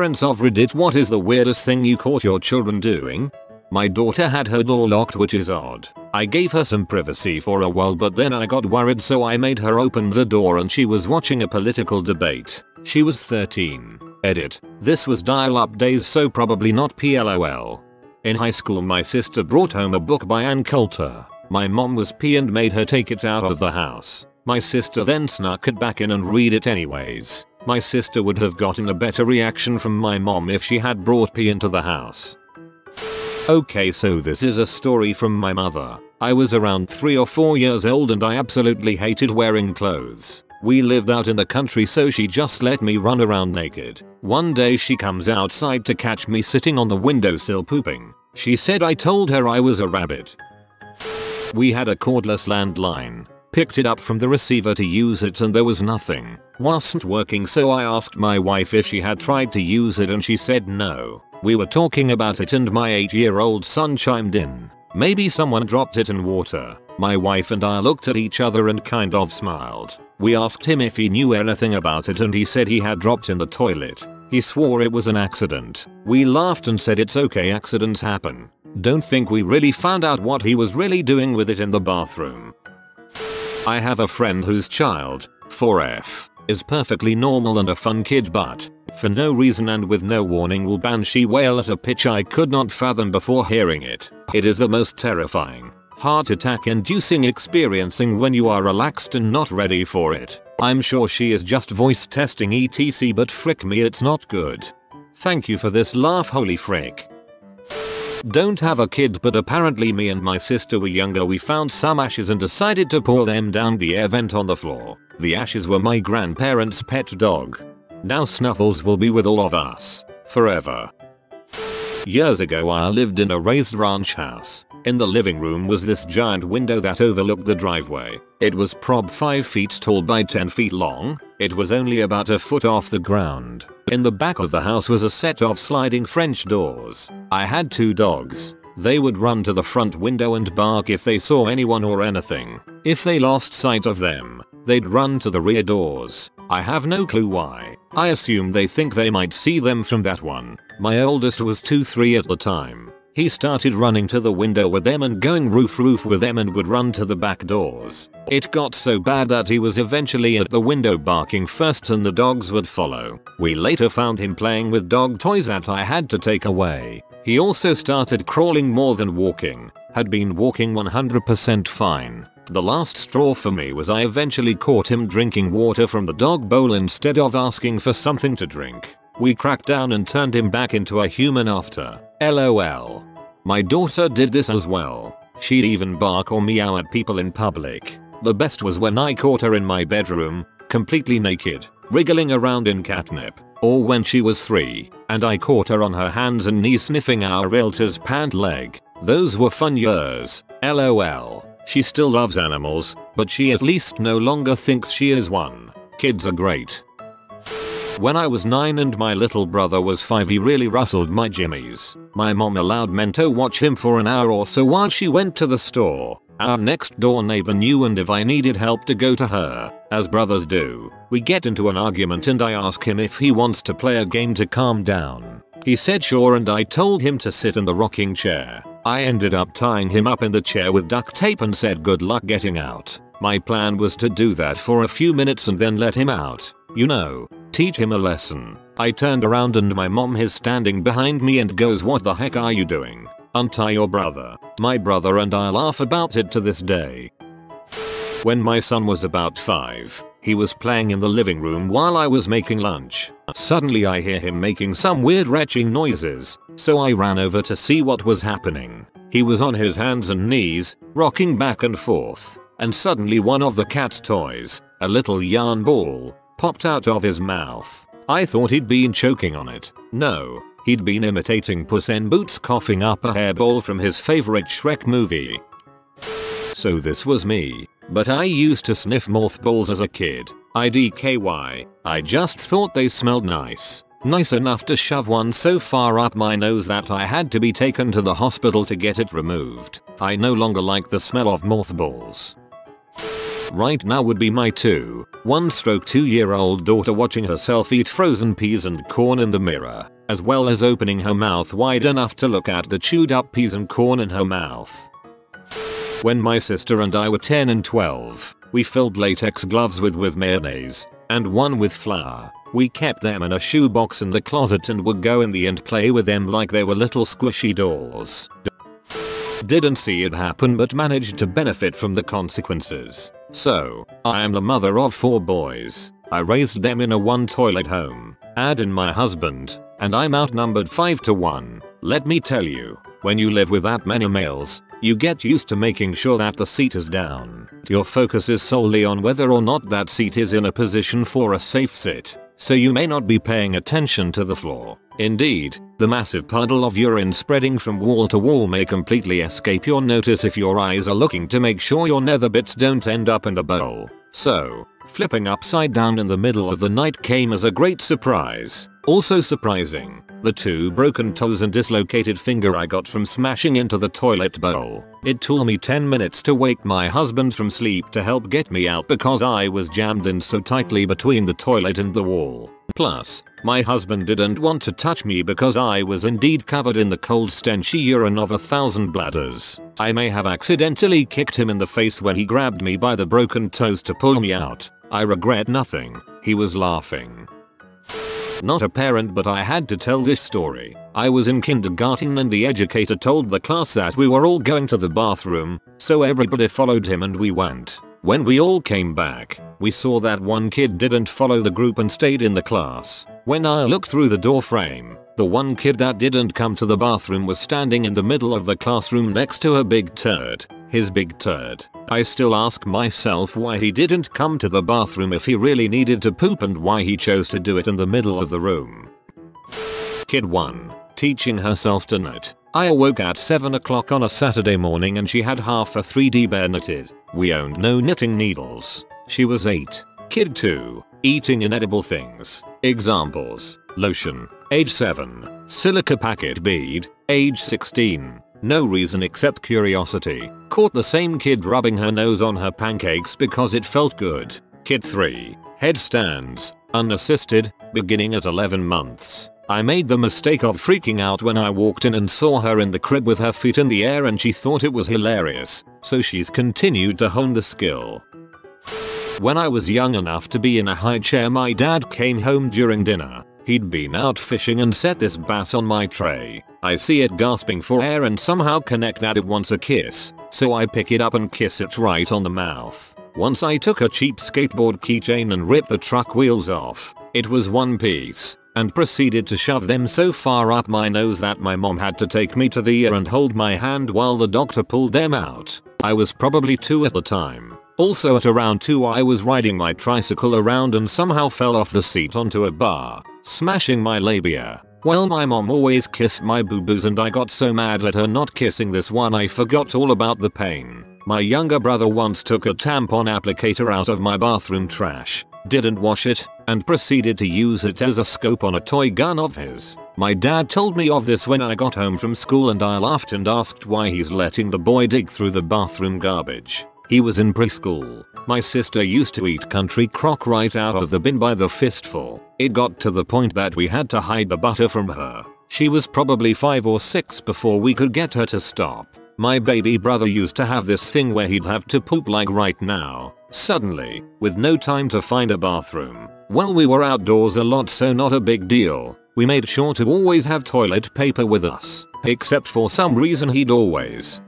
Parents of Reddit, what is the weirdest thing you caught your children doing? My daughter had her door locked, which is odd. I gave her some privacy for a while, but then I got worried, so I made her open the door and she was watching a political debate. She was 13. Edit. This was dial-up days, so probably not PLOL. In high school my sister brought home a book by Ann Coulter. My mom was P and made her take it out of the house. My sister then snuck it back in and read it anyways. My sister would have gotten a better reaction from my mom if she had brought P into the house. Okay, so this is a story from my mother. I was around 3 or 4 years old and I absolutely hated wearing clothes. We lived out in the country, so she just let me run around naked. One day she comes outside to catch me sitting on the windowsill pooping. She said I told her I was a rabbit. We had a cordless landline. Picked it up from the receiver to use it and there was nothing. Wasn't working, so I asked my wife if she had tried to use it and she said no. We were talking about it and my 8-year-old son chimed in. Maybe someone dropped it in water. My wife and I looked at each other and kind of smiled. We asked him if he knew anything about it and he said he had dropped in the toilet. He swore it was an accident. We laughed and said it's okay, accidents happen. Don't think we really found out what he was really doing with it in the bathroom. I have a friend whose child, 4F, is perfectly normal and a fun kid, but for no reason and with no warning will banshee wail at a pitch I could not fathom before hearing it. It is the most terrifying, heart attack inducing experiencing when you are relaxed and not ready for it. I'm sure she is just voice testing etc, but frick me, it's not good. Thank you for this laugh, holy frick. Don't have a kid, but apparently me and my sister were younger. We found some ashes and decided to pour them down the air vent on the floor. The ashes were my grandparents' pet dog. Now Snuffles will be with all of us forever. Years ago I lived in a raised ranch house. In the living room was this giant window that overlooked the driveway. It was prob 5 feet tall by 10 feet long. It was only about a foot off the ground. In the back of the house was a set of sliding French doors. I had 2 dogs. They would run to the front window and bark if they saw anyone or anything. If they lost sight of them, they'd run to the rear doors. I have no clue why. I assume they think they might see them from that one. My oldest was 2-3 at the time. He started running to the window with them and going roof with them and would run to the back doors. It got so bad that he was eventually at the window barking first and the dogs would follow. We later found him playing with dog toys that I had to take away. He also started crawling more than walking. Had been walking 100% fine. The last straw for me was I eventually caught him drinking water from the dog bowl instead of asking for something to drink. We cracked down and turned him back into a human after. LOL. My daughter did this as well. She'd even bark or meow at people in public. The best was when I caught her in my bedroom, completely naked, wriggling around in catnip. Or when she was 3, and I caught her on her hands and knees sniffing our realtor's pant leg. Those were fun years. LOL. She still loves animals, but she at least no longer thinks she is one. Kids are great. When I was 9 and my little brother was 5, he really rustled my jimmies. My mom allowed Mento watch him for an hour or so while she went to the store. Our next door neighbor knew, and if I needed help to go to her, as brothers do. We get into an argument and I ask him if he wants to play a game to calm down. He said sure, and I told him to sit in the rocking chair. I ended up tying him up in the chair with duct tape and said good luck getting out. My plan was to do that for a few minutes and then let him out. You know, teach him a lesson. I turned around and my mom is standing behind me and goes, "What the heck are you doing? Untie your brother." My brother and I laugh about it to this day. When my son was about 5, he was playing in the living room while I was making lunch. Suddenly I hear him making some weird retching noises, so I ran over to see what was happening. He was on his hands and knees, rocking back and forth, and suddenly one of the cat toys, a little yarn ball, popped out of his mouth. I thought he'd been choking on it. No, he'd been imitating Puss in Boots coughing up a hairball from his favorite Shrek movie. So this was me, but I used to sniff mothballs as a kid. IDKY. I just thought they smelled nice. Nice enough to shove one so far up my nose that I had to be taken to the hospital to get it removed. I no longer like the smell of mothballs. Right now would be my 2-1-2-year-old daughter watching herself eat frozen peas and corn in the mirror, as well as opening her mouth wide enough to look at the chewed up peas and corn in her mouth. When my sister and I were 10 and 12, we filled latex gloves with mayonnaise, and one with flour. We kept them in a shoebox in the closet and would go in the and play with them like they were little squishy dolls. Didn't see it happen but managed to benefit from the consequences. So, I am the mother of 4 boys. I raised them in a 1-toilet home. Add in my husband, and I'm outnumbered 5 to 1. Let me tell you, when you live with that many males, you get used to making sure that the seat is down. Your focus is solely on whether or not that seat is in a position for a safe sit, so you may not be paying attention to the floor. Indeed, the massive puddle of urine spreading from wall to wall may completely escape your notice if your eyes are looking to make sure your nether bits don't end up in the bowl. So, flipping upside down in the middle of the night came as a great surprise. Also surprising, the 2 broken toes and dislocated finger I got from smashing into the toilet bowl. It took me 10 minutes to wake my husband from sleep to help get me out because I was jammed in so tightly between the toilet and the wall. Plus, my husband didn't want to touch me because I was indeed covered in the cold stenchy urine of 1,000 bladders. I may have accidentally kicked him in the face when he grabbed me by the broken toes to pull me out. I regret nothing. He was laughing. Not a parent, but I had to tell this story. I was in kindergarten and the educator told the class that we were all going to the bathroom, so everybody followed him and we went. When we all came back, we saw that one kid didn't follow the group and stayed in the class. When I looked through the door frame, the one kid that didn't come to the bathroom was standing in the middle of the classroom next to a big turd. His big turd. I still ask myself why he didn't come to the bathroom if he really needed to poop and why he chose to do it in the middle of the room. Kid 1. Teaching herself to knit. I awoke at 7 o'clock on a Saturday morning and she had half a 3D bear knitted. We owned no knitting needles. She was 8. Kid 2. Eating inedible things. Examples. Lotion. Age 7. Silica packet bead. Age 16. No reason except curiosity. Caught the same kid rubbing her nose on her pancakes because it felt good. Kid 3. Headstands. Unassisted. Beginning at 11 months. I made the mistake of freaking out when I walked in and saw her in the crib with her feet in the air and she thought it was hilarious, so she's continued to hone the skill. When I was young enough to be in a high chair, my dad came home during dinner. He'd been out fishing and set this bass on my tray. I see it gasping for air and somehow connect that it wants a kiss, so I pick it up and kiss it right on the mouth. Once I took a cheap skateboard keychain and ripped the truck wheels off. It was one piece. And proceeded to shove them so far up my nose that my mom had to take me to the ear and hold my hand while the doctor pulled them out. I was probably 2 at the time. Also at around 2 I was riding my tricycle around and somehow fell off the seat onto a bar, smashing my labia. Well, my mom always kissed my boo-boos and I got so mad at her not kissing this one I forgot all about the pain. My younger brother once took a tampon applicator out of my bathroom trash, didn't wash it, and proceeded to use it as a scope on a toy gun of his. My dad told me of this when I got home from school and I laughed and asked why he's letting the boy dig through the bathroom garbage. He was in preschool. My sister used to eat country crock right out of the bin by the fistful. It got to the point that we had to hide the butter from her. She was probably 5 or 6 before we could get her to stop. My baby brother used to have this thing where he'd have to poop like right now. Suddenly, with no time to find a bathroom. Well, we were outdoors a lot, so not a big deal. We made sure to always have toilet paper with us. Except for some reason he'd always,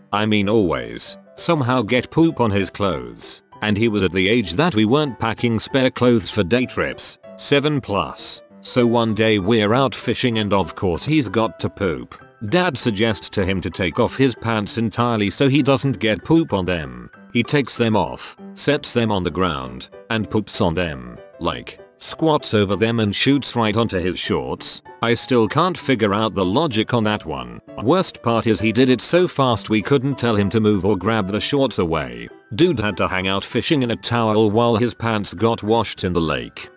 somehow get poop on his clothes. And he was at the age that we weren't packing spare clothes for day trips, 7+. So one day we're out fishing and of course he's got to poop. Dad suggests to him to take off his pants entirely so he doesn't get poop on them. He takes them off, sets them on the ground, and poops on them, like, squats over them and shoots right onto his shorts. I still can't figure out the logic on that one. Worst part is he did it so fast we couldn't tell him to move or grab the shorts away. Dude had to hang out fishing in a towel while his pants got washed in the lake.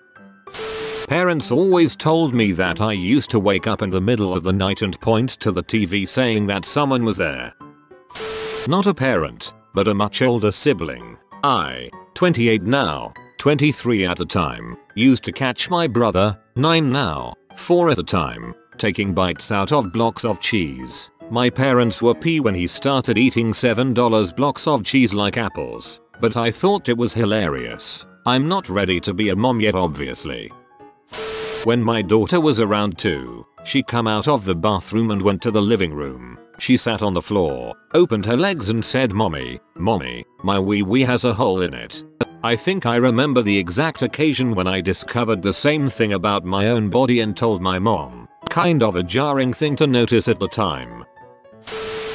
Parents always told me that I used to wake up in the middle of the night and point to the TV saying that someone was there. Not a parent, but a much older sibling. I 28 now, 23 at the time. Used to catch my brother, 9 now, 4 at the time, taking bites out of blocks of cheese. My parents were pee when he started eating $7 blocks of cheese like apples, but I thought it was hilarious. I'm not ready to be a mom yet obviously. When my daughter was around 2, she come out of the bathroom and went to the living room. She sat on the floor, opened her legs and said, "Mommy, mommy, my wee wee has a hole in it." I think I remember the exact occasion when I discovered the same thing about my own body and told my mom. Kind of a jarring thing to notice at the time.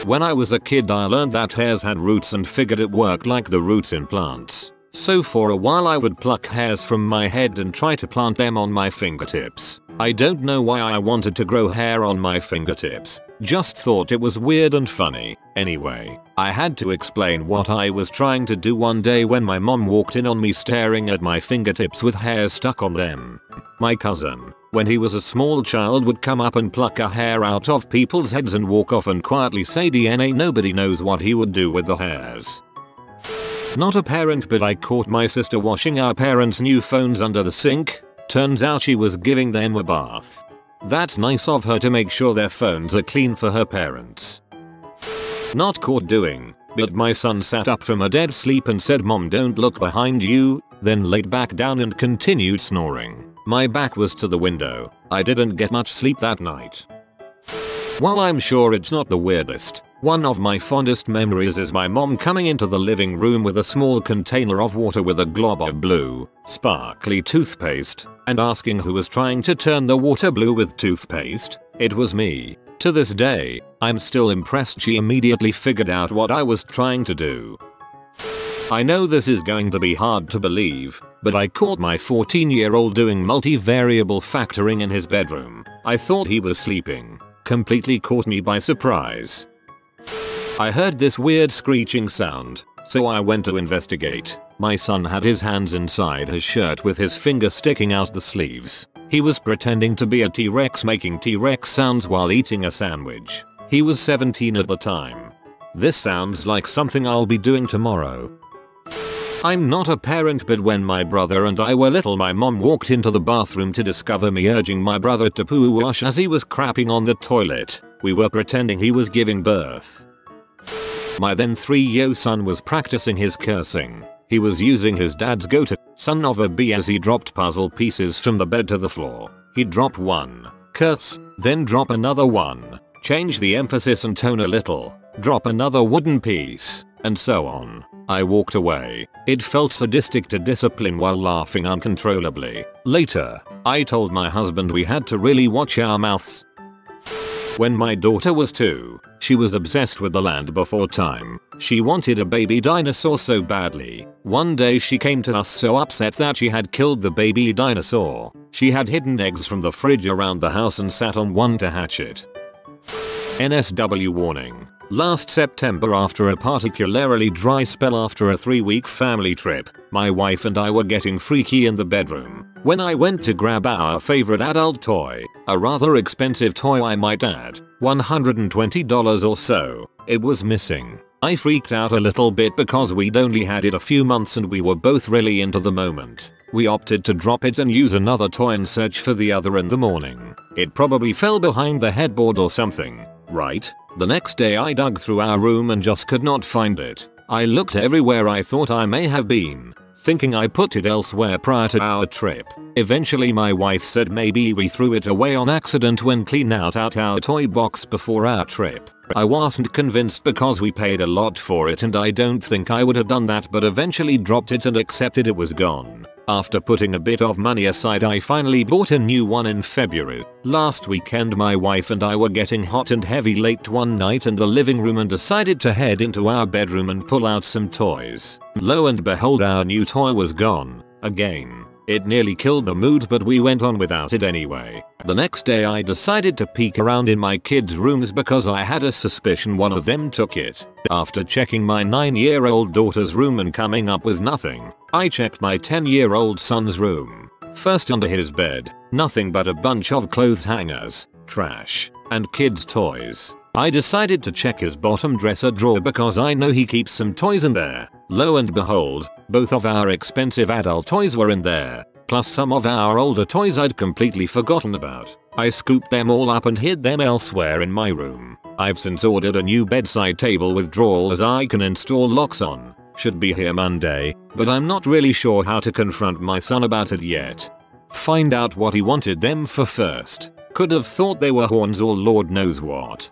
When I was a kid I learned that hairs had roots and figured it worked like the roots in plants. So for a while I would pluck hairs from my head and try to plant them on my fingertips. I don't know why I wanted to grow hair on my fingertips. Just thought it was weird and funny. Anyway, I had to explain what I was trying to do one day when my mom walked in on me staring at my fingertips with hair stuck on them. My cousin, when he was a small child, would come up and pluck a hair out of people's heads and walk off and quietly say DNA. Nobody knows what he would do with the hairs. Not a parent, but I caught my sister washing our parents' new phones under the sink. Turns out she was giving them a bath. That's nice of her to make sure their phones are clean for her parents. Not caught doing, but my son sat up from a dead sleep and said, "Mom, don't look behind you," then laid back down and continued snoring. My back was to the window. I didn't get much sleep that night. While I'm sure it's not the weirdest, one of my fondest memories is my mom coming into the living room with a small container of water with a glob of blue, sparkly toothpaste, and asking who was trying to turn the water blue with toothpaste. It was me. To this day, I'm still impressed she immediately figured out what I was trying to do. I know this is going to be hard to believe, but I caught my 14-year-old doing multivariable factoring in his bedroom. I thought he was sleeping. Completely caught me by surprise. I heard this weird screeching sound, so I went to investigate. My son had his hands inside his shirt with his fingers sticking out the sleeves. He was pretending to be a T-Rex making T-Rex sounds while eating a sandwich. He was 17 at the time. This sounds like something I'll be doing tomorrow. I'm not a parent, but when my brother and I were little, my mom walked into the bathroom to discover me urging my brother to poo wash as he was crapping on the toilet. We were pretending he was giving birth. My then 3-year-old son was practicing his cursing. He was using his dad's go-to, "son of a b," as he dropped puzzle pieces from the bed to the floor. He'd drop one, curse, then drop another one, change the emphasis and tone a little, drop another wooden piece, and so on. I walked away. It felt sadistic to discipline while laughing uncontrollably. Later, I told my husband we had to really watch our mouths. When my daughter was 2, she was obsessed with the Land Before Time. She wanted a baby dinosaur so badly. One day she came to us so upset that she had killed the baby dinosaur. She had hidden eggs from the fridge around the house and sat on one to hatch it. NSW warning. Last September, after a particularly dry spell after a 3-week family trip, my wife and I were getting freaky in the bedroom when I went to grab our favorite adult toy, a rather expensive toy I might add, $120 or so. It was missing. I freaked out a little bit because we'd only had it a few months and we were both really into the moment. We opted to drop it and use another toy and search for the other in the morning. It probably fell behind the headboard or something, right? The next day I dug through our room and just could not find it. I looked everywhere I thought I may have been, thinking I put it elsewhere prior to our trip. Eventually my wife said maybe we threw it away on accident when cleaning out our toy box before our trip. I wasn't convinced because we paid a lot for it and I don't think I would have done that, but eventually dropped it and accepted it was gone. After putting a bit of money aside, I finally bought a new one in February. Last weekend my wife and I were getting hot and heavy late one night in the living room and decided to head into our bedroom and pull out some toys. Lo and behold, our new toy was gone. Again. It nearly killed the mood, but we went on without it anyway. The next day I decided to peek around in my kids' rooms because I had a suspicion one of them took it. After checking my 9-year-old daughter's room and coming up with nothing, I checked my 10-year-old son's room. First, under his bed, nothing but a bunch of clothes hangers, trash, and kids' toys. I decided to check his bottom dresser drawer because I know he keeps some toys in there. Lo and behold, Both of our expensive adult toys were in there, plus some of our older toys I'd completely forgotten about. I scooped them all up and hid them elsewhere in my room. I've since ordered a new bedside table with drawers I can install locks on. Should be here Monday, but I'm not really sure how to confront my son about it yet. Find out what he wanted them for first. Could have thought they were horns or Lord knows what.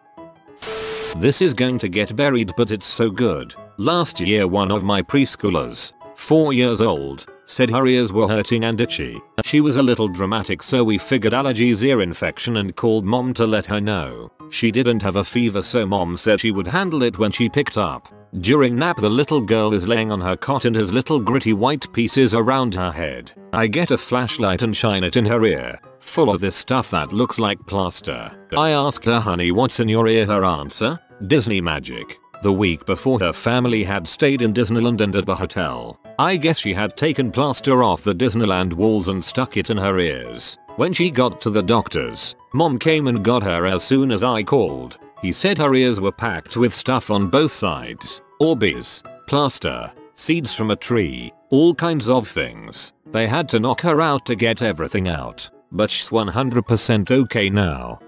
This is going to get buried, but it's so good. Last year one of my preschoolers, 4 years old, said her ears were hurting and itchy. She was a little dramatic, so we figured allergies, ear infection, and called mom to let her know. She didn't have a fever, so mom said she would handle it when she picked up. During nap the little girl is laying on her cot and has little gritty white pieces around her head. I get a flashlight and shine it in her ear, full of this stuff that looks like plaster. I ask her, honey, what's in your ear? Her answer, Disney magic. The week before her family had stayed in Disneyland and at the hotel. I guess she had taken plaster off the Disneyland walls and stuck it in her ears. When she got to the doctor's, mom came and got her as soon as I called. He said her ears were packed with stuff on both sides. Orbeez, plaster, seeds from a tree, all kinds of things. They had to knock her out to get everything out, but she's 100% okay now.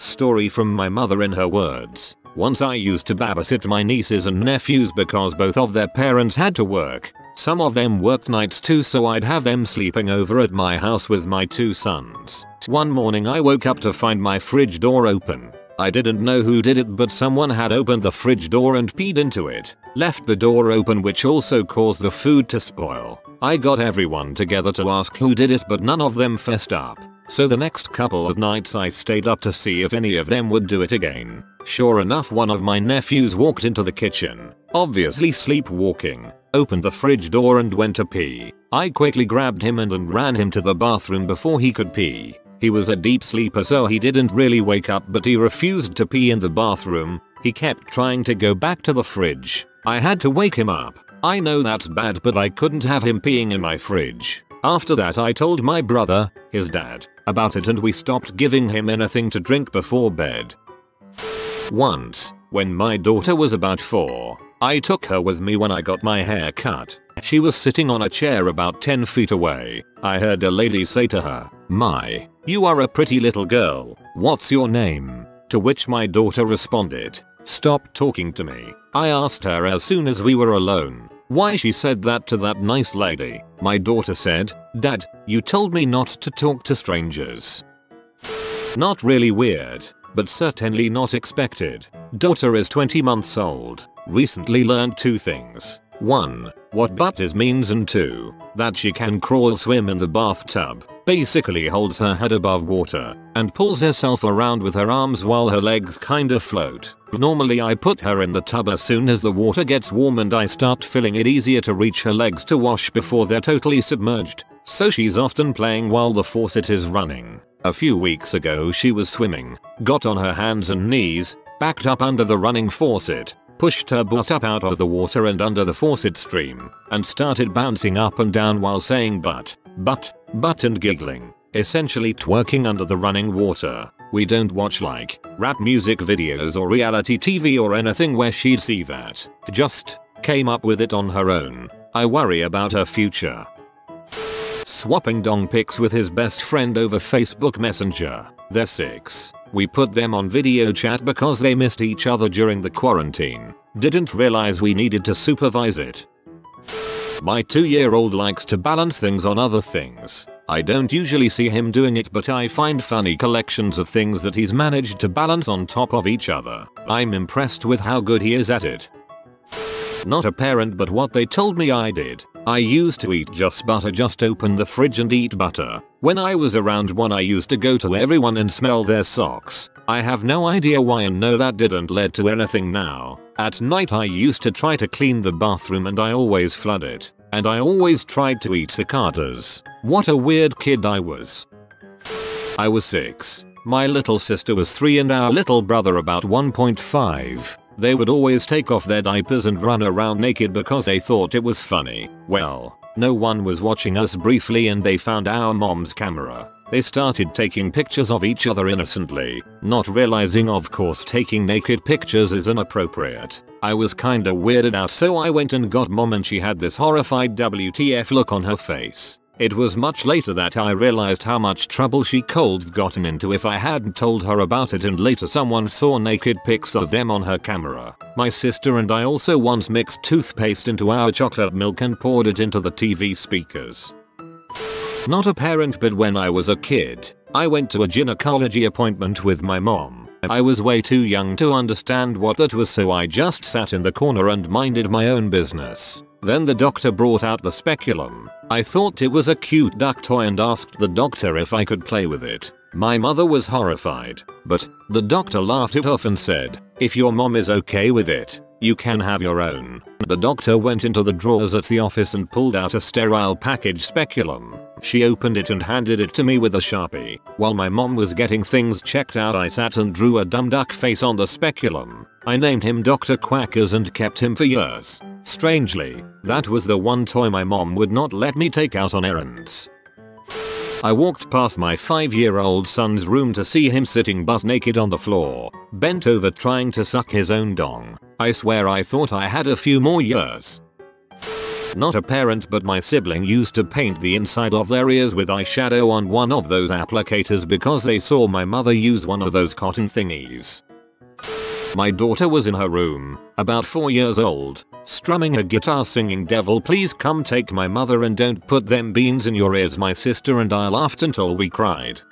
Story from my mother in her words. Once I used to babysit my nieces and nephews because both of their parents had to work. Some of them worked nights too, so I'd have them sleeping over at my house with my 2 sons. One morning I woke up to find my fridge door open. I didn't know who did it, but someone had opened the fridge door and peed into it. Left the door open, which also caused the food to spoil. I got everyone together to ask who did it, but none of them fessed up. So the next couple of nights I stayed up to see if any of them would do it again. Sure enough, one of my nephews walked into the kitchen, obviously sleepwalking, opened the fridge door and went to pee. I quickly grabbed him and ran him to the bathroom before he could pee. He was a deep sleeper, so he didn't really wake up, but he refused to pee in the bathroom. He kept trying to go back to the fridge. I had to wake him up. I know that's bad, but I couldn't have him peeing in my fridge. After that I told my brother, his dad, about it, and we stopped giving him anything to drink before bed. Once, when my daughter was about 4, I took her with me when I got my hair cut. She was sitting on a chair about 10 feet away. I heard a lady say to her, "My, you are a pretty little girl. What's your name?" To which my daughter responded, "Stop talking to me." I asked her as soon as we were alone why she said that to that nice lady. My daughter said, "Dad, you told me not to talk to strangers." Not really weird, but certainly not expected. Daughter is 20 months old. Recently learned 2 things. 1. What butt is means, and 2. That she can crawl swim in the bathtub. Basically holds her head above water and pulls herself around with her arms while her legs kinda float. Normally I put her in the tub as soon as the water gets warm and I start filling it easier to reach her legs to wash before they're totally submerged. So she's often playing while the faucet is running. A few weeks ago she was swimming, got on her hands and knees, backed up under the running faucet, pushed her butt up out of the water and under the faucet stream, and started bouncing up and down while saying butt, butt, butt and giggling, essentially twerking under the running water. We don't watch like rap music videos or reality TV or anything where she'd see that. Just came up with it on her own. I worry about her future. Swapping dong pics with his best friend over Facebook Messenger. They're 6. We put them on video chat because they missed each other during the quarantine. Didn't realize we needed to supervise it. My 2-year-old likes to balance things on other things. I don't usually see him doing it, but I find funny collections of things that he's managed to balance on top of each other. I'm impressed with how good he is at it. Not a parent, but what they told me I did. I used to eat just butter, just open the fridge and eat butter. When I was around 1 I used to go to everyone and smell their socks. I have no idea why, and no, that didn't lead to anything now. At night I used to try to clean the bathroom and I always flood it. And I always tried to eat cicadas. What a weird kid I was. I was 6. My little sister was 3 and our little brother about 1.5. They would always take off their diapers and run around naked because they thought it was funny. Well, no one was watching us briefly and they found our mom's camera. They started taking pictures of each other innocently, not realizing of course taking naked pictures is inappropriate. I was kinda weirded out, so I went and got mom, and she had this horrified WTF look on her face. It was much later that I realized how much trouble she could've gotten into if I hadn't told her about it, and later someone saw naked pics of them on her camera. My sister and I also once mixed toothpaste into our chocolate milk and poured it into the TV speakers. Not a parent, but when I was a kid, I went to a gynecology appointment with my mom. I was way too young to understand what that was, so I just sat in the corner and minded my own business. Then the doctor brought out the speculum. I thought it was a cute duck toy and asked the doctor if I could play with it. My mother was horrified, but the doctor laughed it off and said, "If your mom is okay with it, you can have your own." The doctor went into the drawers at the office and pulled out a sterile package speculum. She opened it and handed it to me with a Sharpie. While my mom was getting things checked out, I sat and drew a dumb duck face on the speculum. I named him Dr. Quackers and kept him for years. Strangely, that was the one toy my mom would not let me take out on errands. I walked past my 5-year-old son's room to see him sitting butt naked on the floor, bent over trying to suck his own dong. I swear I thought I had a few more years. Not a parent, but my sibling used to paint the inside of their ears with eyeshadow on one of those applicators because they saw my mother use one of those cotton thingies. My daughter was in her room, about 4 years old, strumming a guitar singing "Devil please come take my mother and don't put them beans in your ears." My sister and I laughed until we cried.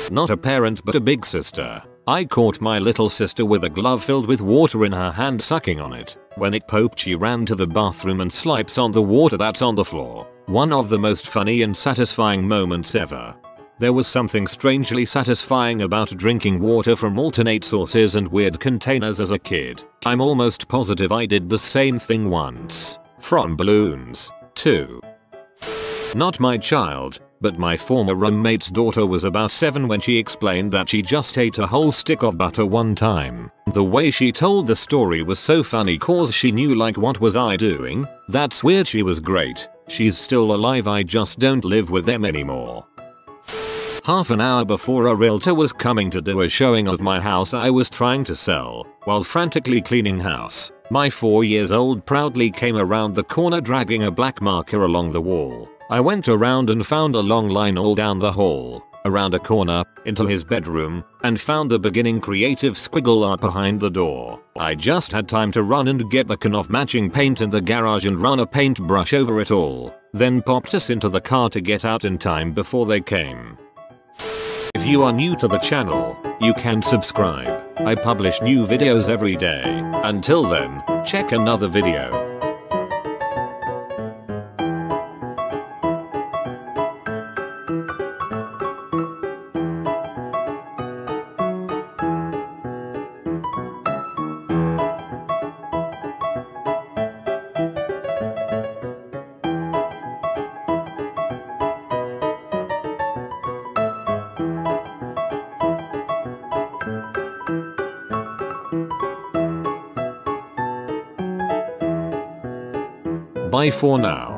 Not a parent, but a big sister. I caught my little sister with a glove filled with water in her hand sucking on it. When it popped, she ran to the bathroom and swipes on the water that's on the floor. One of the most funny and satisfying moments ever. There was something strangely satisfying about drinking water from alternate sources and weird containers as a kid. I'm almost positive I did the same thing once. From balloons, too. Not my child, but my former roommate's daughter was about 7 when she explained that she just ate a whole stick of butter one time. The way she told the story was so funny cause she knew like what was I doing? That's weird. She was great. She's still alive, I just don't live with them anymore. Half an hour before a realtor was coming to do a showing of my house I was trying to sell, while frantically cleaning house, my 4-year-old proudly came around the corner dragging a black marker along the wall. I went around and found a long line all down the hall, around a corner, into his bedroom, and found the beginning creative squiggle art behind the door. I just had time to run and get the can of matching paint in the garage and run a paintbrush over it all, then popped us into the car to get out in time before they came. If you are new to the channel, you can subscribe. I publish new videos every day. Until then, check another video. Bye for now.